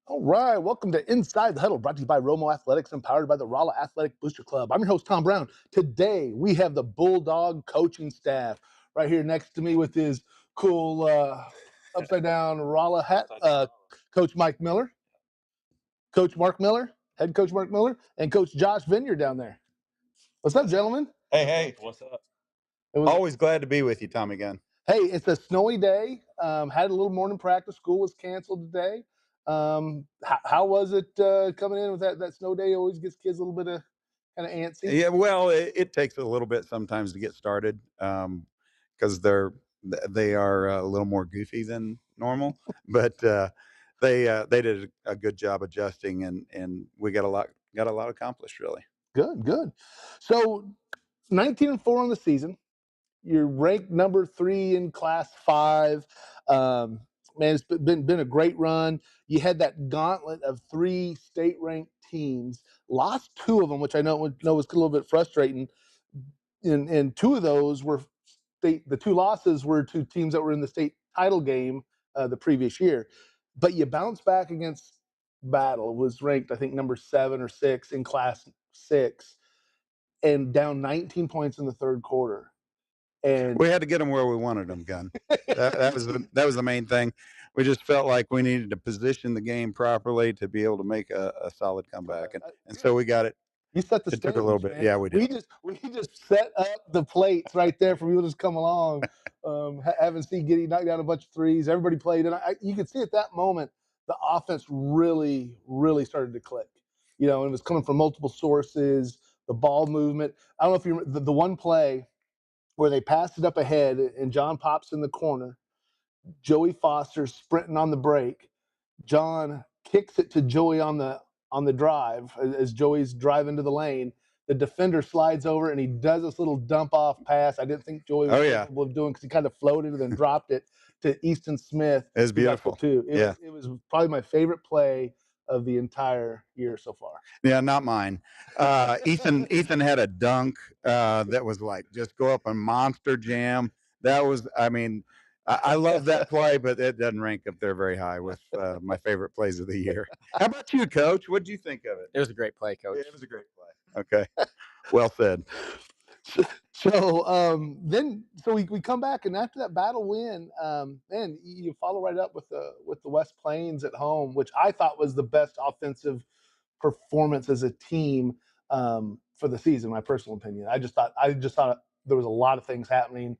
All right, welcome to Inside the Huddle, brought to you by Romo Athletics and powered by the Rolla Athletic Booster Club. I'm your host, Tom Brown. Today, we have the Bulldog coaching staff right here next to me with his cool upside down Rolla hat, Coach Mike Miller, Coach Mark Miller, head coach Mark Miller, and Coach Josh Vineyard down there. What's up, gentlemen? Hey. What's up? It was, Always glad to be with you, Tom, again. hey, it's a snowy day. Had a little morning practice. School was canceled today. How was it coming in with that snow day? Always gets kids a little bit of kind of antsy. Yeah, well, it takes a little bit sometimes to get started because they are a little more goofy than normal, but they did a good job adjusting, and we got a lot accomplished, really. Good. So 19-4 on the season. You're ranked number 3 in Class 5. Man, it's been a great run. You had that gauntlet of 3 state-ranked teams. Lost 2 of them, which I know was a little bit frustrating. And 2 of those were state. The 2 losses were to teams that were in the state title game the previous year. But you bounced back against Battle. It was ranked, I think, number 7 or 6 in Class 6, and down 19 points in the third quarter. And We had to get them where we wanted them, Gun. That was the main thing. We just felt like we needed to position the game properly to be able to make a solid comeback, and so we got it. you set the It stage. took a little bit. Man. Yeah, we did. We just set up the plates right there for people to just come along. Having Steve Giddy knock down a bunch of threes. Everybody played, and you could see at that moment the offense really started to click. You know, and it was coming from multiple sources. The ball movement. I don't know if you remember the one play where they passed it up ahead, and John pops in the corner. Joey Foster sprinting on the break. John kicks it to Joey on the drive as Joey's driving to the lane. The defender slides over and he does this little dump off pass. I didn't think Joey was capable of doing because he kind of floated and then dropped it to Easton Smith. It was beautiful Too. Yeah. It was probably my favorite play of the entire year so far. Yeah, not mine. Ethan had a dunk that was like just go up and monster jam. That was, I mean, I love that play, but it doesn't rank up there very high with my favorite plays of the year. How about you, Coach? What did you think of it? It was a great play, Coach. Yeah, it was a great play. Okay, well said. So we come back, and after that Battle win, man, you follow right up with the West Plains at home, which I thought was the best offensive performance as a team for the season. My personal opinion. I just thought there was a lot of things happening.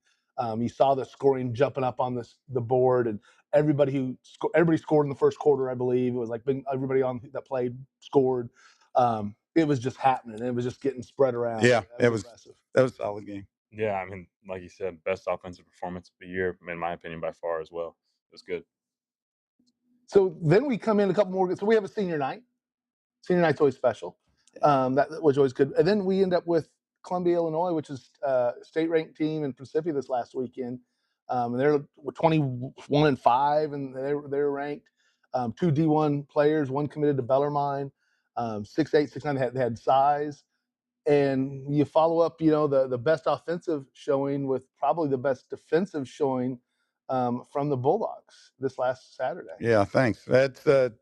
You saw the scoring jumping up on the board, and everybody scored in the first quarter. I believe it was like everybody on that played scored. It was just happening. It was just getting spread around. Yeah, that was impressive. That was a solid game. Yeah, I mean, like you said, best offensive performance of the year, in my opinion, by far as well. It was good. So then we come in a couple more. So we have a senior night. Senior night's always special. That was always good. And then we end up with Columbia, Illinois, which is a state-ranked team in Pacific this last weekend. And they're 21-5, and they're ranked. 2 D1 players, one committed to Bellarmine. 6'8", 6'9", they had size. And you follow up, the best offensive showing with probably the best defensive showing from the Bulldogs this last Saturday. Yeah, thanks. That's the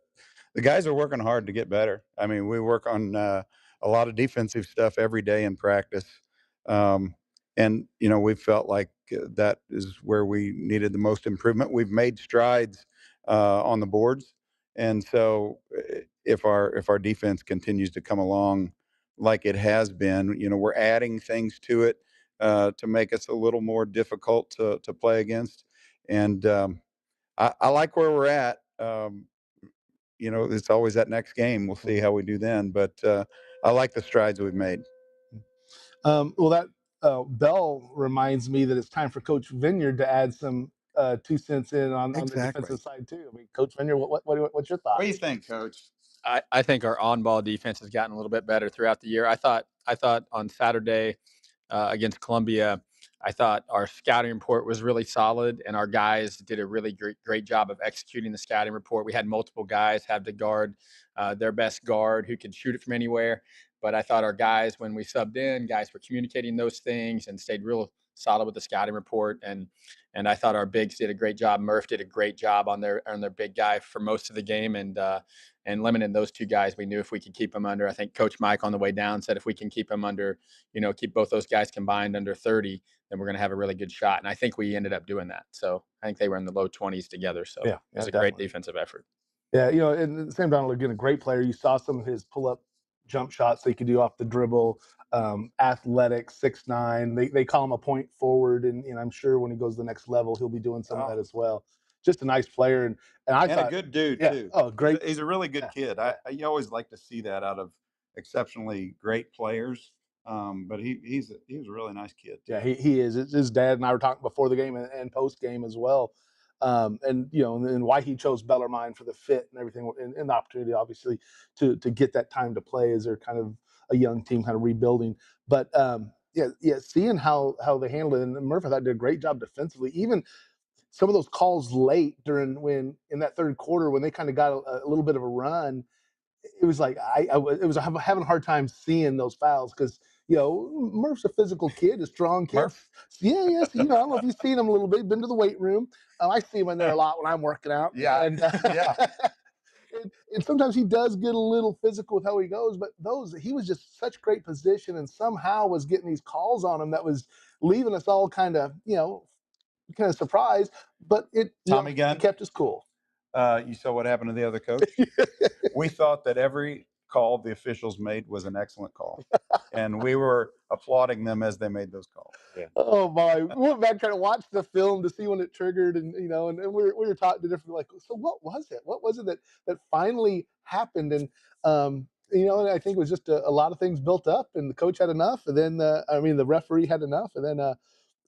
guys are working hard to get better. I mean, we work on a lot of defensive stuff every day in practice, and we felt like that is where we needed the most improvement. We've made strides on the boards, and so if our defense continues to come along like it has been, we're adding things to it to make us a little more difficult to play against. And I like where we're at. It's always that next game. We'll see how we do then. But I like the strides we've made. Well, that bell reminds me that it's time for Coach Vineyard to add some 2 cents in on the defensive side too. I mean, Coach Vineyard, what's your thoughts? What do you think, Coach? I think our on-ball defense has gotten a little bit better throughout the year. I thought on Saturday against Columbia, I thought our scouting report was really solid, and our guys did a really great job of executing the scouting report. We had multiple guys have to guard their best guard who could shoot it from anywhere. But I thought our guys, when we subbed in, guys were communicating those things and stayed real solid with the scouting report. And And I thought our bigs did a great job. Murph did a great job on their big guy for most of the game, and limiting those two guys, we knew if we could keep them under. I think Coach Mike on the way down said if we can keep them under, keep both those guys combined under 30, then we're going to have a really good shot. And I think we ended up doing that. So I think they were in the low 20s together. So Yeah, it was a definitely. great defensive effort. Yeah, and Sam Donald, again, a great player. You saw some of his pull-up jump shots that he could do off the dribble. Athletic, 6'9". They call him a point forward, and I'm sure when he goes to the next level, he'll be doing some of that as well. Just a nice player, and I thought, a good dude yeah, too. oh, great. He's a really good kid. You always like to see that out of exceptionally great players. But he was a really nice kid too. Yeah, he is. His dad and I were talking before the game and post game as well. And why he chose Bellarmine for the fit and everything, and the opportunity, obviously, to get that time to play as they're kind of a young team, kind of rebuilding. But seeing how they handled it, and Murphy, I thought, did a great job defensively. Even some of those calls late when in that third quarter when they kind of got a little bit of a run, it was like I was having a hard time seeing those fouls because Murph's a physical kid, a strong kid. Murph? Yeah, yes. I don't know if you've seen him a little bit. Been to the weight room. I see him in there a lot when I'm working out. Yeah, and, yeah. and sometimes he does get a little physical with how he goes, but he was just such great position, and somehow was getting these calls on him that was leaving us all kind of surprised. But Tommy Gunn he kept us cool. You saw what happened to the other coach. We thought that every call the officials made was an excellent call, and we were applauding them as they made those calls. Yeah. Oh my! We went back trying to watch the film to see when it triggered, and we were talking to different, like, so what was it? What was it that finally happened? And and I think it was just a lot of things built up, and the coach had enough, and then the referee had enough, and then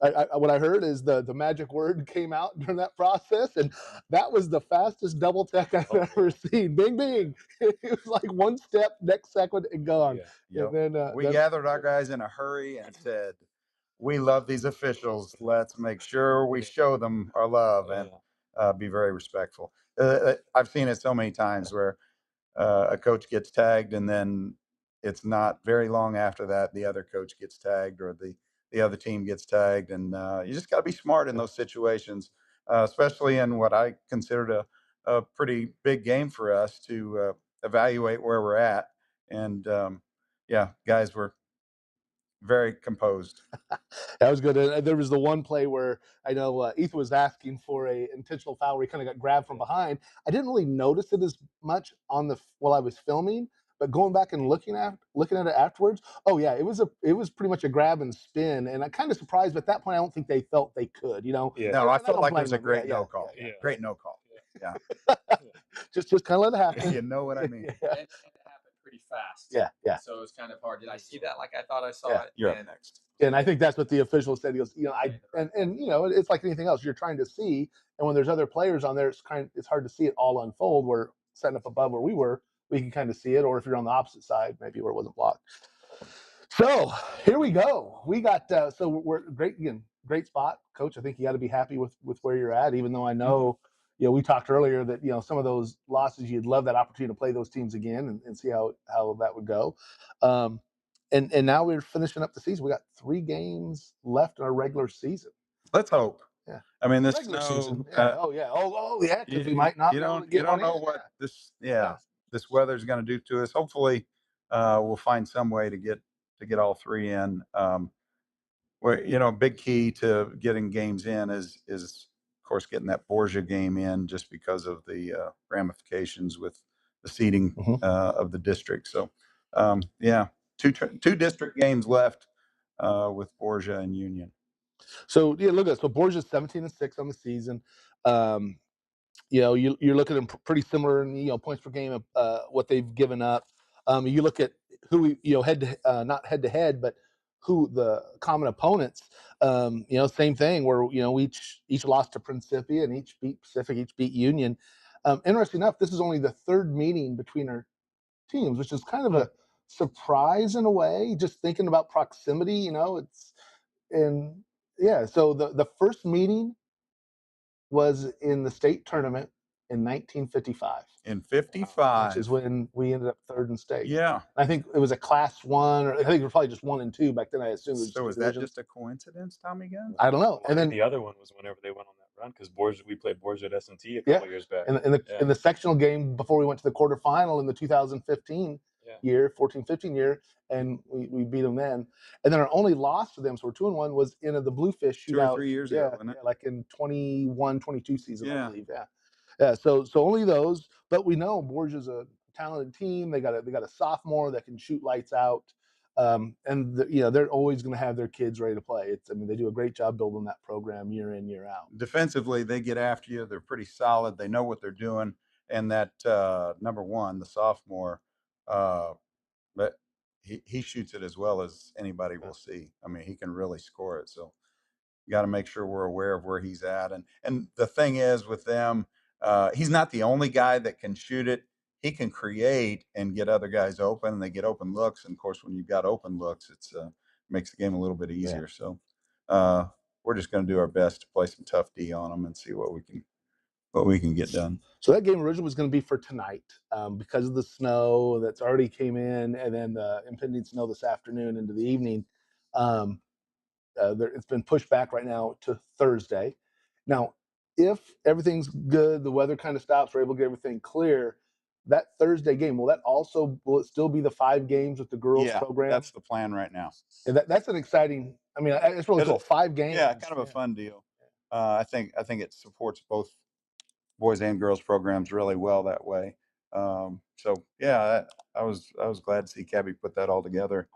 what I heard is the magic word came out during that process, and that was the fastest double tech I've ever seen. Bing, bing! It was like one step, next second, and gone. Yeah. And then we gathered our guys in a hurry and said, "We love these officials. Let's make sure we show them our love and be very respectful." I've seen it so many times where a coach gets tagged, and then it's not very long after that the other coach gets tagged, or the other team gets tagged, and you just got to be smart in those situations, especially in what I considered a pretty big game for us to evaluate where we're at. And guys were very composed. That was good. And there was the one play where I know Ethan was asking for a intentional foul where he kind of got grabbed from behind. I didn't really notice it as much while I was filming, but going back and looking at it afterwards, oh yeah, it was pretty much a grab and spin, and I'm kind of surprised. But at that point, I don't think they felt they could. No, I felt like it was a great no call. Yeah. Great no call. Yeah. just kind of let it happen. You know what I mean? And it happened pretty fast. Yeah. So it was kind of hard. Did I see that like I thought I saw it? You're up next. And I think that's what the official said. He goes, it's like anything else. You're trying to see, and when there's other players on there, it's hard to see it all unfold. We're setting up above where we were, we can kind of see it. Or if you're on the opposite side, maybe where it wasn't blocked. So here we go. We got so we're great again. Great spot, Coach. I think you got to be happy with where you're at. Even though I know, we talked earlier that some of those losses, you'd love that opportunity to play those teams again and see how that would go. And now we're finishing up the season. We got 3 games left in our regular season. Let's hope. Yeah. I mean, this Regular snow. season. Yeah. Because we might not. You don't know what this weather's going to do to us. Hopefully, we'll find some way to get all 3 in. Where a big key to getting games in is of course getting that Borgia game in, just because of the ramifications with the seeding of the district. So two district games left with Borgia and Union. So look at it. So Borgia's 17-6 on the season. You're looking at pretty similar in points per game of what they've given up. You look at who not head to head, but who the common opponents. Same thing where we each lost to Principia, and each beat Pacific, each beat Union. Interesting enough, this is only the 3rd meeting between our teams, which is kind of a surprise in a way. Just thinking about proximity, So the first meeting was in the state tournament in 1955. In Which 55. is when we ended up third in state. Yeah. I think it was a Class 1, or I think it was probably just 1 and 2 back then. I assume it was So two is that divisions. just a coincidence, Tommy Gunn? I don't know. Well, And then the other one was whenever they went on that run, because we played Borgia at S&T a yeah, couple years back. in the sectional game before we went to the quarterfinal in the 2015 year, 14-15 year, and we beat them then. And then our only loss to them, so we're 2-1, was in the Bluefish shootout. 2 or 3 years ago, wasn't it? Like in 21-22 season, Yeah. I believe. Yeah. So only those, but we know Borgia's a talented team. They got a sophomore that can shoot lights out. And they're always going to have their kids ready to play. They do a great job building that program year in, year out. Defensively, they get after you. They're pretty solid. They know what they're doing. And that number one, the sophomore, but he shoots it as well as anybody will see. He can really score it. So you got to make sure we're aware of where he's at. And the thing is with them, he's not the only guy that can shoot it. He can create and get other guys open, and they get open looks. And of course, when you've got open looks, it's makes the game a little bit easier. Yeah. So we're just going to do our best to play some tough D on them and see what we can get done. So that game originally was going to be for tonight, because of the snow that's already came in, and then the impending snow this afternoon into the evening. It's been pushed back right now to Thursday. Now, if everything's good, the weather kind of stops, we're able to get everything clear, that Thursday game, will it still be the 5 games with the girls program? That's the plan right now. And that's an exciting. It's really cool. 5 games. Yeah, kind of a fun deal. I think it supports both boys and girls programs really well that way. So yeah, I was glad to see Cabby put that all together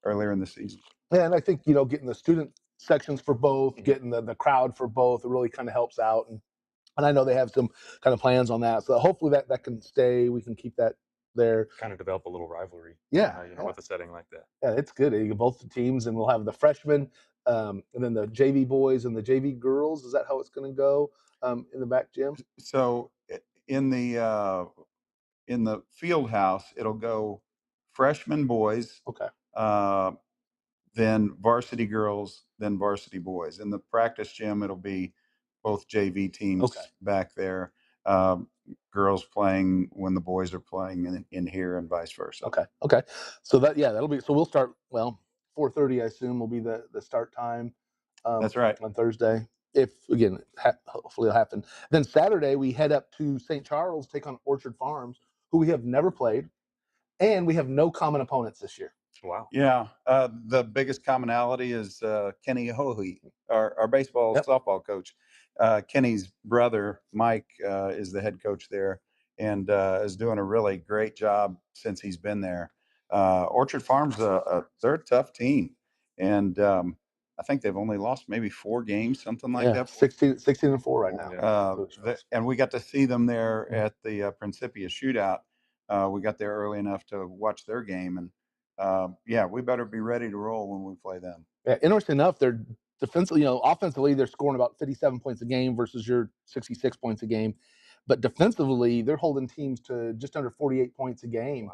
earlier in the season. Yeah, and I think getting the student sections for both, getting the crowd for both, it really kind of helps out. And I know they have some kind of plans on that. So hopefully that can stay. We can keep that there. Kind of develop a little rivalry. Yeah, with a setting like that. Yeah, it's good. You get both the teams, and we'll have the freshmen, and then the JV boys and the JV girls. Is that how it's going to go in the back gym? So in the field house, it'll go freshman boys. Okay. Then varsity girls, then varsity boys. In the practice gym, it'll be both JV teams back there. Girls playing when the boys are playing in here, and vice versa. Okay. So that'll be. So we'll start. 4:30, I assume, will be the start time. That's right. On Thursday. If again, hopefully it'll happen. Then Saturday we head up to St. Charles, take on Orchard Farms, who we have never played, and we have no common opponents this year. Wow. Yeah. The biggest commonality is Kenny Hohe, our baseball softball coach. Kenny's brother, Mike, is the head coach there, and is doing a really great job since he's been there. Orchard Farms, they're a tough team, and I think they've only lost maybe 4 games, something like that. 16-4 right now. And we got to see them there at the Principia shootout. We got there early enough to watch their game, and we better be ready to roll when we play them. Yeah, interesting enough, they're defensively, offensively, they're scoring about 57 points a game versus your 66 points a game. But defensively, they're holding teams to just under 48 points a game,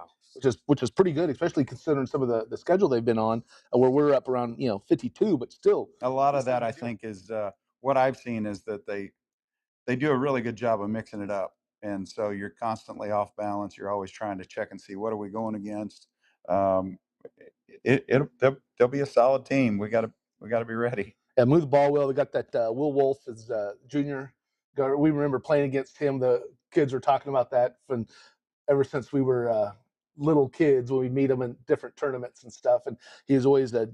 which is pretty good, especially considering some of the schedule they've been on, where we're up around 52, but still. A lot of that, I think, is what I've seen is that they do a really good job of mixing it up, and so you're constantly off balance. You're always trying to check and see what are we going against. They'll be a solid team. We got to be ready. Yeah, move the ball well. They got that Will Wolf as junior guard. We remember playing against him. The kids were talking about that ever since we were little kids, when we meet him in different tournaments and stuff. And he was always a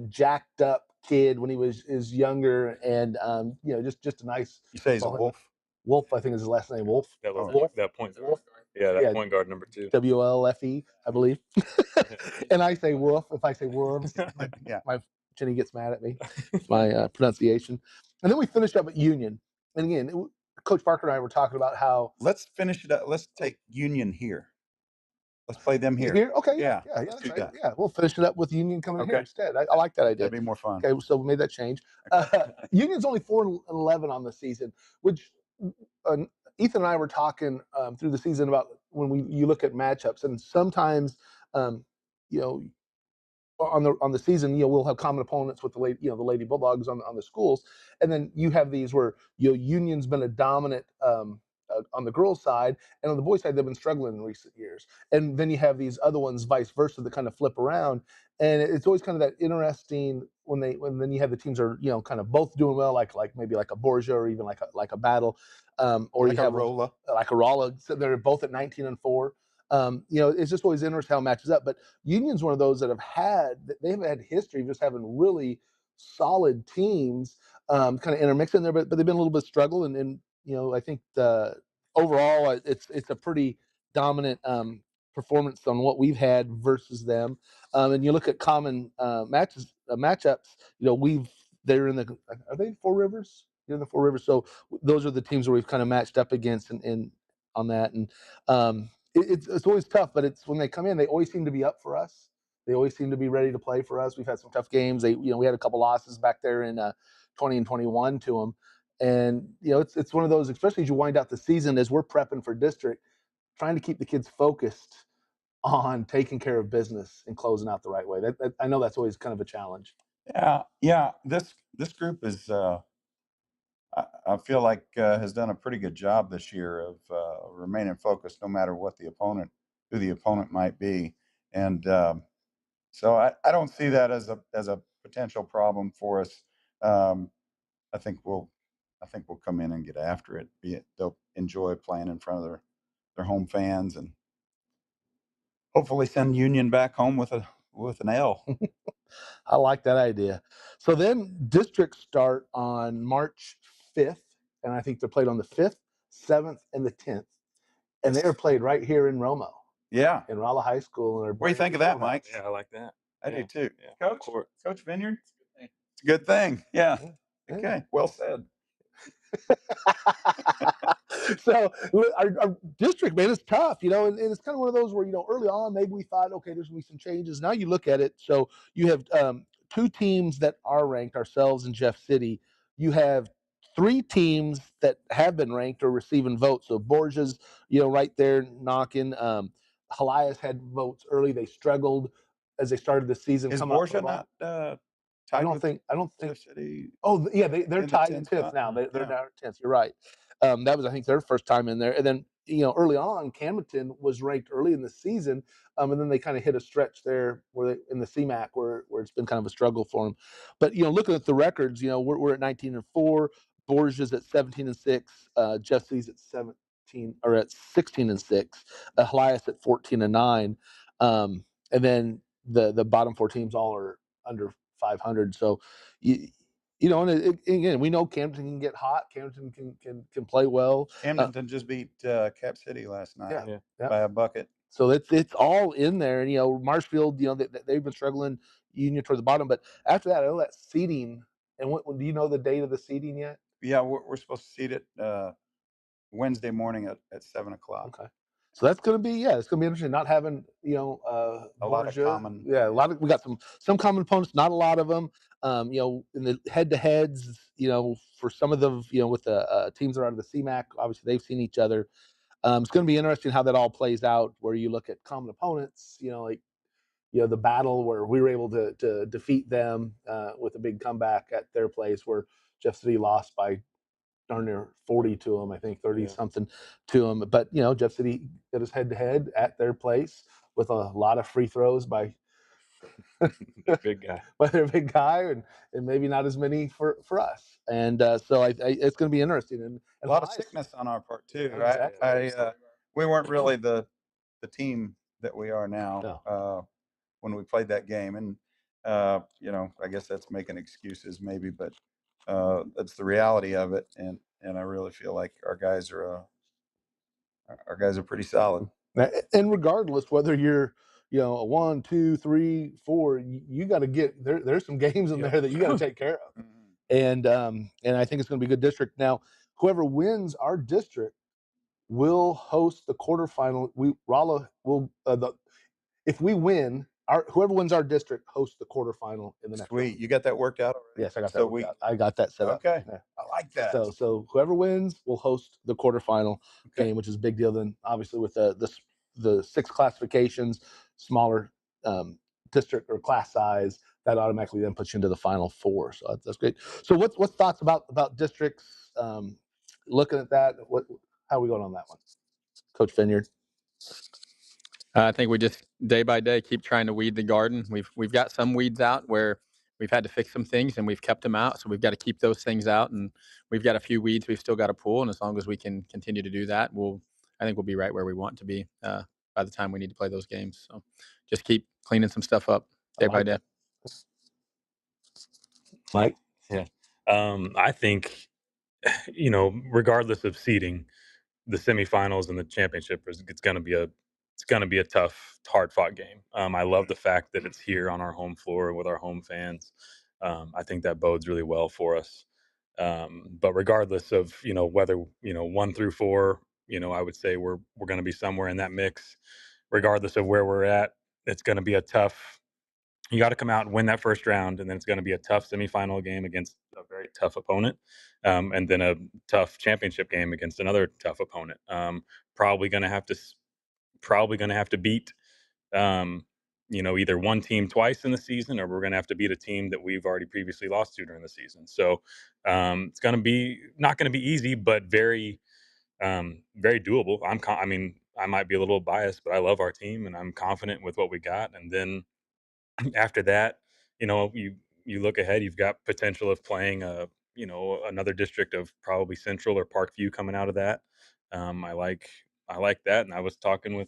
jacked up kid when he was younger, and just a nice. You say he's a Wolf? Wolf, I think is his last name. Wolf. That was Wolf. That point guard. Yeah, that point guard number 2. WLFE, I believe. And I say Wolf if I say Worms. My Jenny gets mad at me. It's my pronunciation. And then we finished up at Union. And again, Coach Parker and I were talking about how. Let's finish it up. Let's take Union here. Let's play them here. Okay. Yeah. That's right. Yeah, we'll finish it up with Union coming here instead. I like that idea. That'd be more fun. Okay, so we made that change. Union's only 4-11 on the season, which Ethan and I were talking through the season about when you look at matchups, and sometimes on the season, we'll have common opponents with the Lady Bulldogs on the schools, and then you have these where Union's been a dominant on the girls' side, and on the boys' side, they've been struggling in recent years. And then you have these other ones, vice versa, that kind of flip around. And it's always kind of that interesting when then you have the teams are kind of both doing well, like maybe like a Borgia or even like a Battle, or like you a have Rolla. like a Rolla. So they're both at 19-4. It's just always interesting how it matches up. But Union's one of those that they've had history of just having really solid teams, kind of intermixed in there, but they've been a little bit struggle, and I think overall it's a pretty dominant performance on what we've had versus them. And you look at common matchups. They're in the are they Four Rivers? They're in the Four Rivers. So those are the teams where we've kind of matched up against and on that. And it's always tough, but it's when they come in, they always seem to be up for us. They always seem to be ready to play for us. We've had some tough games. We had a couple losses back there in 20 and 21 to them. And it's one of those, especially as you wind out the season, as we're prepping for district, trying to keep the kids focused on taking care of business and closing out the right way. I know that's always kind of a challenge. Yeah. This group is. I feel like has done a pretty good job this year of remaining focused, no matter who the opponent might be, and so I don't see that as a potential problem for us. Um, I think we'll come in and get after it. They'll enjoy playing in front of their home fans, and hopefully send Union back home with an L. I like that idea. So then districts start on March 5th, and I think they're played on the 5th, 7th, and the 10th. And they are played right here in Romo, Yeah. in Rolla High School. What do you think of that, Mike? Yeah, I like that. I do too. Yeah. Coach Vineyard? It's a good thing. Yeah. Okay. Well said. So our district, man, is tough, and it's kind of one of those where, early on, maybe we thought, okay, there's gonna be some changes. Now you look at it, so you have two teams that are ranked, ourselves and Jeff City. You have three teams that have been ranked or receiving votes. So Borgia's, right there knocking. Helias had votes early. They struggled as they started the season. Is coming Borgia not I tied don't with think. Jeff City? Oh, yeah, they're in the tied in 10th 10th spot? now. They're Yeah. now 10th. You're right. That was, I think, their first time in there. And then, early on, Camden was ranked early in the season, and then they kind of hit a stretch there in the CMAC where it's been kind of a struggle for them. But looking at the records, we're at 19-4. Borgia's at 17-6. Jeff City's at 17 or at 16-6. Helias at 14-9. And then the bottom four teams all are under 500. So and again, we know Camden can get hot. Camden can play well. Camden just beat Cap City last night by a bucket. So it's all in there. And Marshfield, they've been struggling Union toward the bottom. But after that, I know that seeding. And do you know the date of the seeding yet? Yeah, we're supposed to seed it Wednesday morning at 7:00. Okay. So that's going to be it's going to be interesting. Not having a lot of common. Yeah, we got some common opponents. Not a lot of them. In the head-to-heads, for some of them, with the teams that are out of the CMAC, obviously they've seen each other. It's going to be interesting how that all plays out. Where you look at common opponents, like the Battle where we were able to defeat them with a big comeback at their place, where Jeff City lost by darn near 40 to them, I think 30 something to them. But Jeff City did his head-to-head at their place with a lot of free throws by big guy, by their big guy, and maybe not as many for us. And so it's going to be interesting, and a lot of sickness on our part too. Exactly. We weren't really the team that we are now when we played that game, and I guess that's making excuses maybe, but that's the reality of it, and I really feel like our guys are pretty solid. And regardless whether you're a 1, 2, 3, 4, you got to get there's some games in there that you got to take care of. And I think it's going to be a good district. Now, whoever wins our district will host the quarterfinal. Rolla will if we win, whoever wins our district hosts the quarterfinal in the next Sweet. round. You got that worked out already? Yes, I got that worked out. I got that set up. Okay. Yeah. I like that. So whoever wins will host the quarterfinal game, which is a big deal. Then obviously with the 6 classifications, smaller district or class size, that automatically then puts you into the final 4. So that's great. So what's thoughts about districts? Looking at that, How are we going on that one, Coach Vineyard? I think we just day by day keep trying to weed the garden. We've got some weeds out where we've had to fix some things and we've kept them out. So we've got to keep those things out, and we've got a few weeds we've still got to pull. And as long as we can continue to do that, I think we'll be right where we want to be by the time we need to play those games. So just keep cleaning some stuff up day by day. Mike? Yeah. I think, regardless of seeding, the semifinals and the championship it's going to be a tough, hard fought game. I love the fact that it's here on our home floor with our home fans. I think that bodes really well for us. But regardless of whether 1 through 4, I would say we're going to be somewhere in that mix. Regardless of where we're at, it's going to be a tough. You got to come out and win that first round, and then it's going to be a tough semifinal game against a very tough opponent, and then a tough championship game against another tough opponent. Probably going to have to beat either one team twice in the season, or we're going to have to beat a team that we've already previously lost to during the season. So it's going to be not going to be easy, but very very doable. I mean, I might be a little biased, but I love our team and I'm confident with what we got. And then after that, you look ahead, you've got potential of playing another district of probably Central or Parkview coming out of that. I like that, and I was talking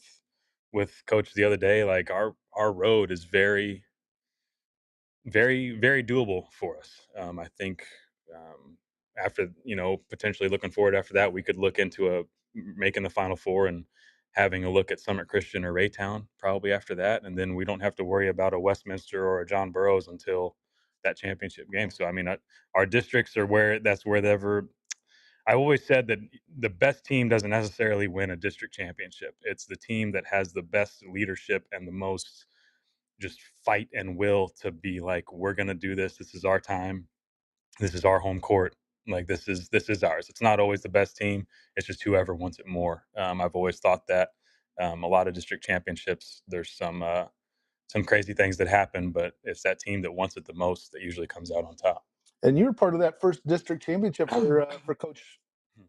with coach the other day. Like our road is very, very, very doable for us. I think after potentially looking forward after that, we could look into making the Final Four and having a look at Summit Christian or Raytown probably after that, and then we don't have to worry about a Westminster or a John Burroughs until that championship game. So I mean, our districts are where I always said that the best team doesn't necessarily win a district championship. It's the team that has the best leadership and the most just fight and will to be like, we're going to do this. This is our time. This is our home court. Like this is ours. It's not always the best team. It's just whoever wants it more. I've always thought that a lot of district championships, there's some crazy things that happen, but it's that team that wants it the most that usually comes out on top. And you were part of that first district championship for Coach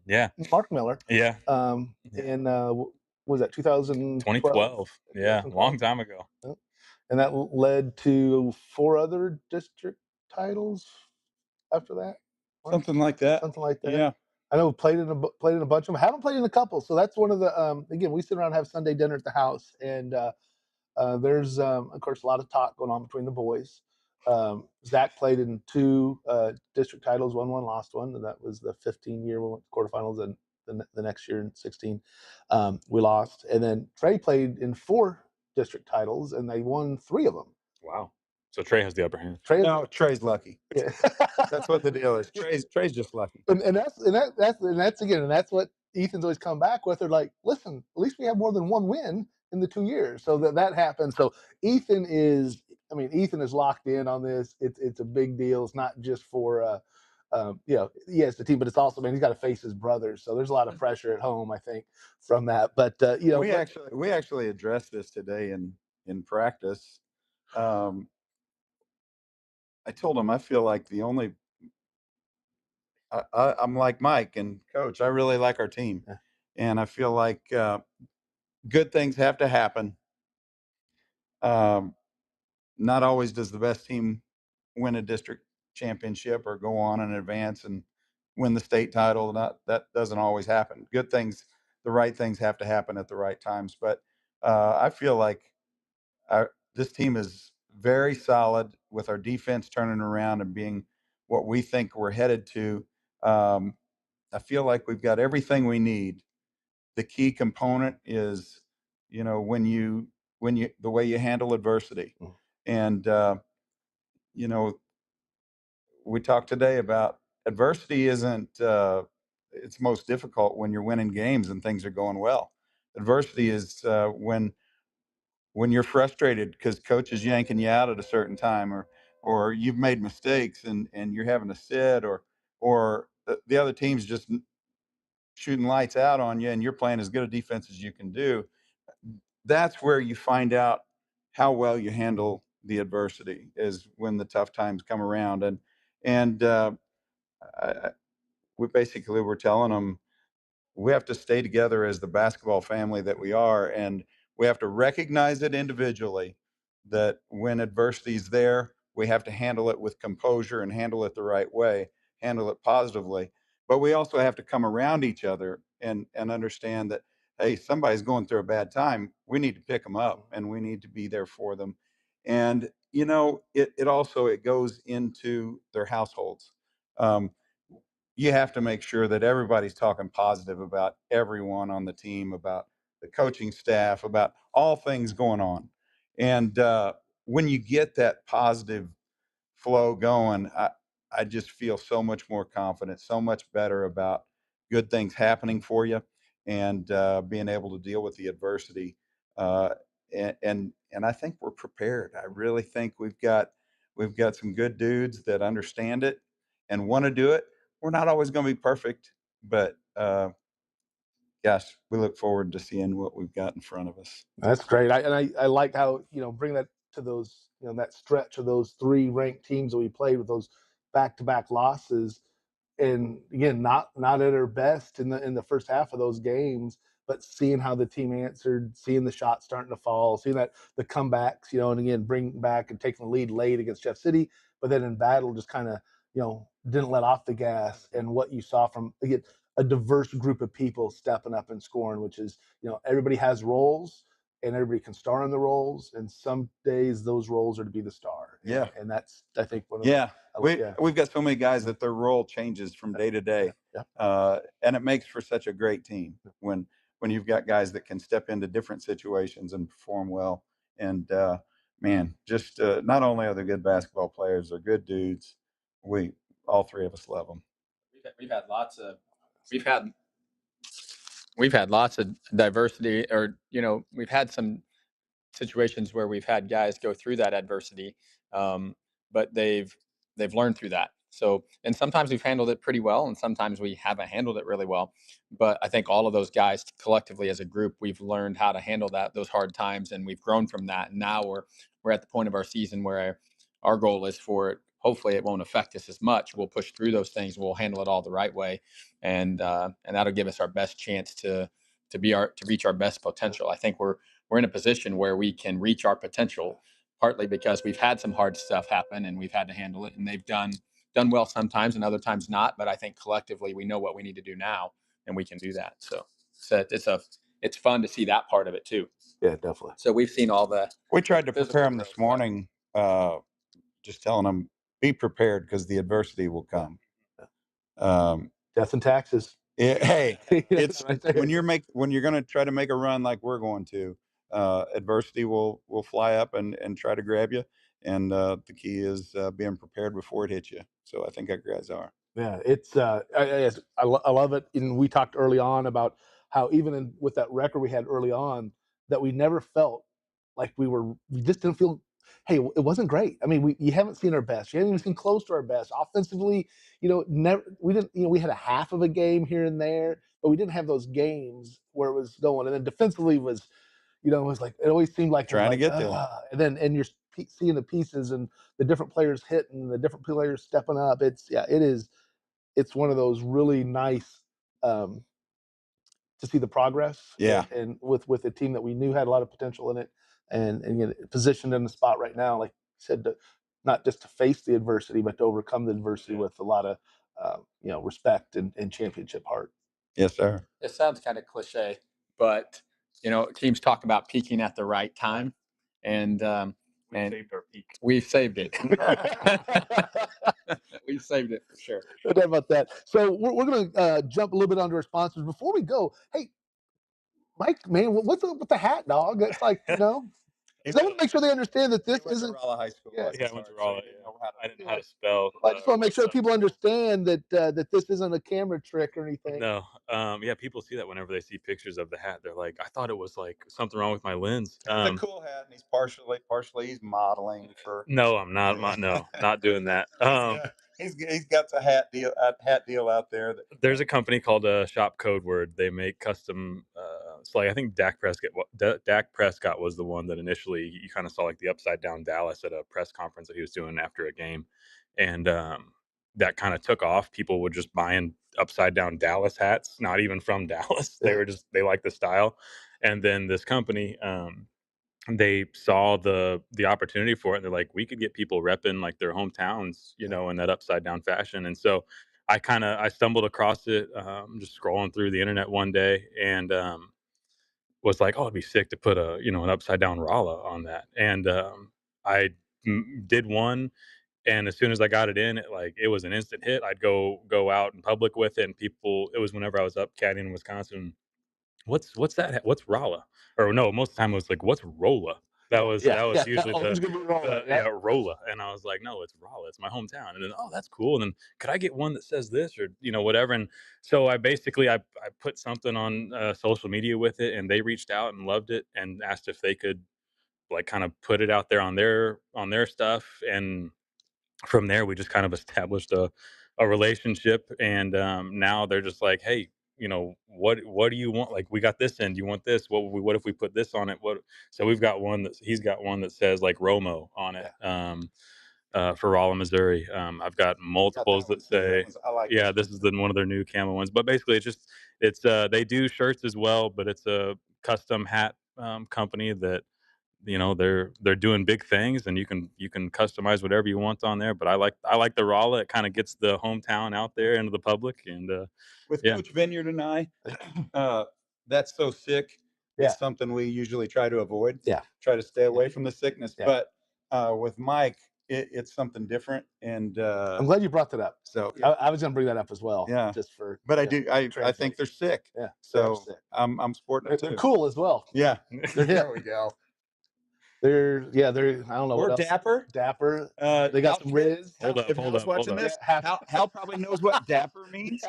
Yeah. Mark Miller. Yeah. In was that 2012? 2012. Yeah, long time ago. And that led to 4 other district titles after that. Something like that. Something like that. Yeah. I know we played in a bunch of them. Haven't played in a couple, so that's one of the. Again, we sit around and have Sunday dinner at the house, and there's of course a lot of talk going on between the boys. Zach played in 2 district titles, won one, lost one, and that was the 15 year we went to quarterfinals, and the next year in 16 we lost. And then Trey played in 4 district titles, and they won 3 of them. Wow. So Trey has the upper hand. Trey's lucky. Yeah. That's what the deal is. Trey's just lucky. And that's what Ethan's always come back with. They're like, listen, at least we have more than one win in the 2 years. So that happens. So Ethan is locked in on this. It's a big deal. It's not just for it's the team, but it's also, man, he's got to face his brothers. So there's a lot of pressure at home, I think, from that. But we actually addressed this today in practice. I told him I feel like I'm like Mike and Coach. I really like our team, and I feel like good things have to happen. Not always does the best team win a district championship or go on and advance and win the state title. That doesn't always happen. Good things, the right things have to happen at the right times. But I feel like this team is very solid with our defense turning around and being what we think we're headed to. I feel like we've got everything we need. The key component is, when you the way you handle adversity. And we talked today about adversity isn't it's most difficult when you're winning games and things are going well. Adversity is when you're frustrated because coach is yanking you out at a certain time, or you've made mistakes and you're having to sit, or the other team's just shooting lights out on you and you're playing as good a defense as you can do. That's where you find out how well you handle the adversity, is when the tough times come around. And we basically were telling them, we have to stay together as the basketball family that we are, and we have to recognize it individually that when adversity is there, we have to handle it with composure and handle it the right way, handle it positively. But we also have to come around each other and understand that, hey, somebody's going through a bad time. We need to pick them up and we need to be there for them. And it also it goes into their households. Um, you have to make sure that everybody's talking positive about everyone on the team, about the coaching staff, about all things going on. And when you get that positive flow going, I just feel so much more confident, so much better about good things happening for you, and being able to deal with the adversity. Uh, and I think we're prepared. I really think we've got some good dudes that understand it and want to do it. We're not always going to be perfect, but gosh, we look forward to seeing what we've got in front of us. That's great. I like how, bring that to those, that stretch of those three ranked teams that we played with those back-to-back losses. And again, not at our best in the first half of those games, but seeing how the team answered, seeing the shots starting to fall, seeing that the comebacks, and again, bring back and taking the lead late against Jeff City, but then in battle just kind of, didn't let off the gas. And what you saw from, again, a diverse group of people stepping up and scoring, which is, everybody has roles and everybody can star in the roles. And some days those roles are to be the star. Yeah. And that's, I think, one of Yeah. yeah. We've got so many guys that their role changes from day to day. Yeah. And it makes for such a great team when you've got guys that can step into different situations and perform well. And man, just not only are they good basketball players, they're good dudes. We all three of us love them. We've had lots of we've had lots of diversity, or we've had some situations where we've had guys go through that adversity, but they've learned through that. So, and sometimes we've handled it pretty well, and sometimes we haven't handled it really well. But I think all of those guys collectively as a group, we've learned how to handle those hard times, and we've grown from that. And now we're at the point of our season where our goal is for it. Hopefully, it won't affect us as much. We'll push through those things. We'll handle it all the right way, and that'll give us our best chance to reach our best potential. I think we're in a position where we can reach our potential, partly because we've had some hard stuff happen and we've had to handle it, and they've done well sometimes and other times not. But I think collectively we know what we need to do now, and we can do that. So it's fun to see that part of it too. Yeah, definitely. So we've seen all the We tried to prepare them growth this morning, just telling them, be prepared because the adversity will come. Death and taxes. Hey, it's Right there. when you're going to try to make a run like we're going to, adversity will fly up and try to grab you. And the key is being prepared before it hits you. So I think our guys are. Yeah, it's I love it. And we talked early on about how even with that record we had early on, that we never felt like we just didn't feel. Hey, it wasn't great. I mean, you haven't seen our best. You haven't even seen close to our best offensively. Never. We didn't. We had a half of a game here and there, but we didn't have those games where it was going. And then defensively was, it was like it always seemed like it was Trying to like, get there. and you're seeing the pieces and the different players hitting, the different players stepping up. It is. It's one of those really nice, um, to see the progress. Yeah. And with a team that we knew had a lot of potential in it, and positioned in the spot right now, like you said, not just to face the adversity, but to overcome the adversity with a lot of respect and championship heart. Yes, sir. It sounds kind of cliche, but teams talk about peaking at the right time, and We saved our peak. we've saved it. We've saved it for sure. No doubt about that. So we're going to jump a little bit onto our sponsors before we go. Hey, Mike, man, what's up with the hat, dog? It's like, I want to make sure they understand that this isn't. High School. Yeah. Yeah, I went to Raleigh. I didn't know how to Yeah. spell. I just want to make sure people understand that this isn't a camera trick or anything. No. Yeah, people see that whenever they see pictures of the hat. They're like, I thought it was like something wrong with my lens. It's a cool hat, and he's partially he's modeling for. No, I'm not. No, not doing that. He's got a hat deal out there. There's a company called Shop Code Word. They make custom. It's like I think Dak Prescott was the one that initially you kind of saw like the upside down Dallas at a press conference that he was doing after a game, and that kind of took off. People were just buying upside down Dallas hats, not even from Dallas. They Yeah. were just they like the style. And then this company, they saw the opportunity for it. And they're like, we could get people repping like their hometowns, you Yeah. know, in that upside down fashion. And so I stumbled across it, just scrolling through the internet one day, and was like, oh, it'd be sick to put an upside down Rala on that. And I did one, and as soon as I got it in, it was an instant hit. I'd go out in public with it, and people. It was whenever I was up caddying in Wisconsin. What's that? What's Rolla? Or no, most of the time it was like, what's Rolla? That was Yeah. that was usually Always gonna be Rolla. Yeah. Rolla. And I was like, no, it's Rolla. It's my hometown. And then, oh, that's cool. And then, could I get one that says this, or whatever? And so I put something on social media with it, and they reached out and loved it and asked if they could like kind of put it out there on their stuff. And from there we just kind of established a relationship. And now they're just like, hey, what do you want? Like, we got this in, do you want this? What if we put this on it? What So he's got one that says like Romo on it. Yeah. For Rolla, Missouri. I've got multiples that say, I like yeah, that. this is one of their new camo ones. But basically, it's they do shirts as well, but it's a custom hat company that they're doing big things, and you can customize whatever you want on there. But I like the Rolla. It kind of gets the hometown out there into the public. And With yeah. Coach Vineyard and I, that's so sick. Yeah. It's something we usually try to avoid. Yeah. Try to stay away from the sickness. Yeah. But with Mike, it's something different. And I'm glad you brought that up. so, I was gonna bring that up as well. Yeah. Just for. but I translate. think they're sick. Yeah. So sick. I'm sporting it They're too. cool as well. Yeah. They're hip. There we go. They're I don't know Or what else. dapper. Dapper. They got some Riz. Hold up, If hold Hal's up, watching hold this, up. Hal probably knows what dapper means.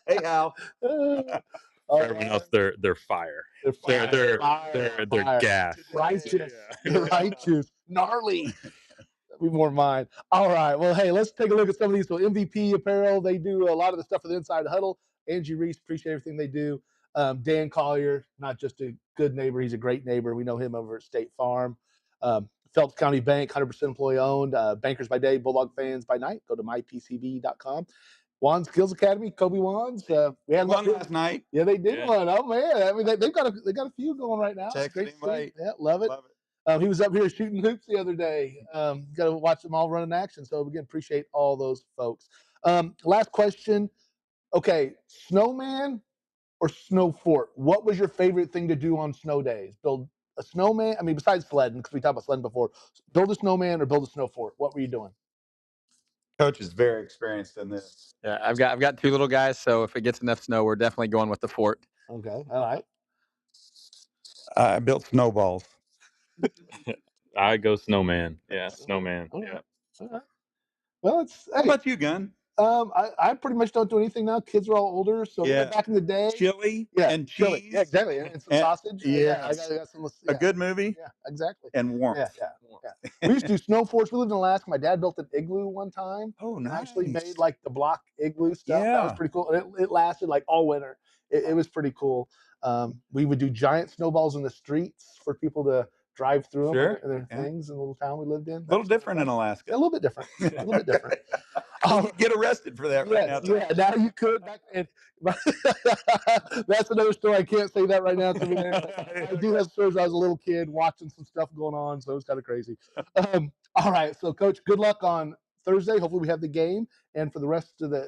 Hey, Hal. For everyone else, they're fire. They're fire. gas. Righteous. Yeah. They're righteous. Gnarly. That'd be more mine. All right. Well, hey, let's take a look at some of these. So MVP apparel, they do a lot of the stuff for the Inside Huddle. Angie Reese, appreciate everything they do. Dan Collier, not just a good neighbor, he's a great neighbor. We know him over at State Farm. Phelps County Bank, 100% employee owned. Bankers by day, Bulldog fans by night. Go to mypcb.com. Juan Skills Academy, Kobe Wands. We had One last night. Yeah, they did Yeah. one. Oh man, I mean they got a few going right now. Text Great to see. invite. Yeah, love it. Love it. He was up here shooting hoops the other day. Got to watch them all run in action. So again, appreciate all those folks. Last question. Okay, snowman or snow fort? What was your favorite thing to do on snow days? Build a snowman? I mean, besides sledding, because we talked about sledding before. Build a snowman or build a snow fort? What were you doing? Coach is very experienced in this. Yeah, I've got two little guys, so if it gets enough snow, we're definitely going with the fort. Okay, all right. I built snowballs. I go snowman. Yeah, snowman. All right. Yeah. All right. Well, it's How about you, Gun? I pretty much don't do anything now. Kids are all older, so Yeah. back in the day, Chili yeah, and chili. cheese. Yeah, exactly, and some sausage. Yeah, I got some. a good movie Yeah, exactly. and warmth. Yeah. We used to do snow forts. We lived in Alaska. My dad built an igloo one time. Oh, And nice. actually made like the block igloo stuff. That was Yeah. pretty cool. And it lasted like all winter. It was pretty cool. We would do giant snowballs in the streets for people to drive through them. Sure, And their yeah. things in the little town we lived in. A little different in Yeah, Alaska. a little bit different. A little bit different. You'd get arrested for that right now. Yeah, now you could. That's another story. I can't say that right now. I do have stories. I was a little kid watching some stuff going on, so it was kind of crazy. All right, so Coach, good luck on Thursday. Hopefully, we have the game, and for the rest of the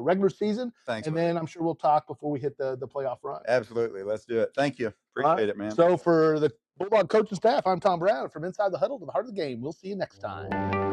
regular season. Thanks. And then I'm sure we'll talk before we hit the playoff run. Absolutely. Let's do it. Thank you. Appreciate it, man. So for the Bulldog coach and staff, I'm Tom Brown from Inside the Huddle to the Heart of the Game. We'll see you next time.